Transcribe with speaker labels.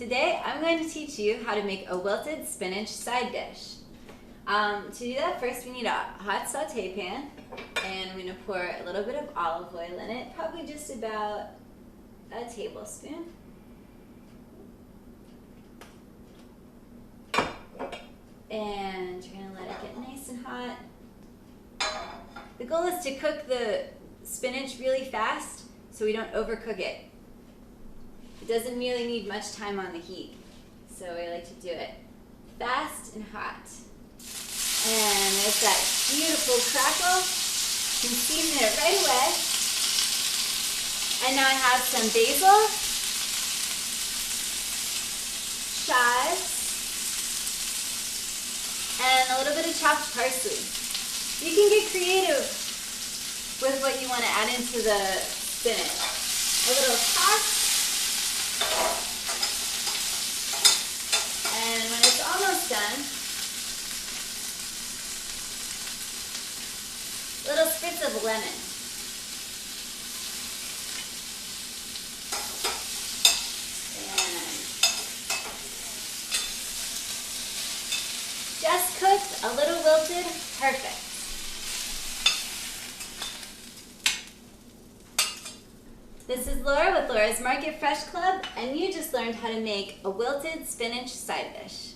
Speaker 1: Today I'm going to teach you how to make a wilted spinach side dish. To do that, first we need a hot saute pan, and I'm going to pour a little bit of olive oil in it, probably just about a tablespoon. And you're going to let it get nice and hot. The goal is to cook the spinach really fast so we don't overcook it. It doesn't really need much time on the heat, so I like to do it fast and hot. And there's that beautiful crackle. You can season it right away. And now I have some basil, chives, and a little bit of chopped parsley. You can get creative with what you want to add into the spinach. A little toss. And when it's almost done, little spritz of lemon. And just cooked, a little wilted, perfect. This is Laura with Laura's Market Fresh Club, and you just learned how to make a wilted spinach side dish.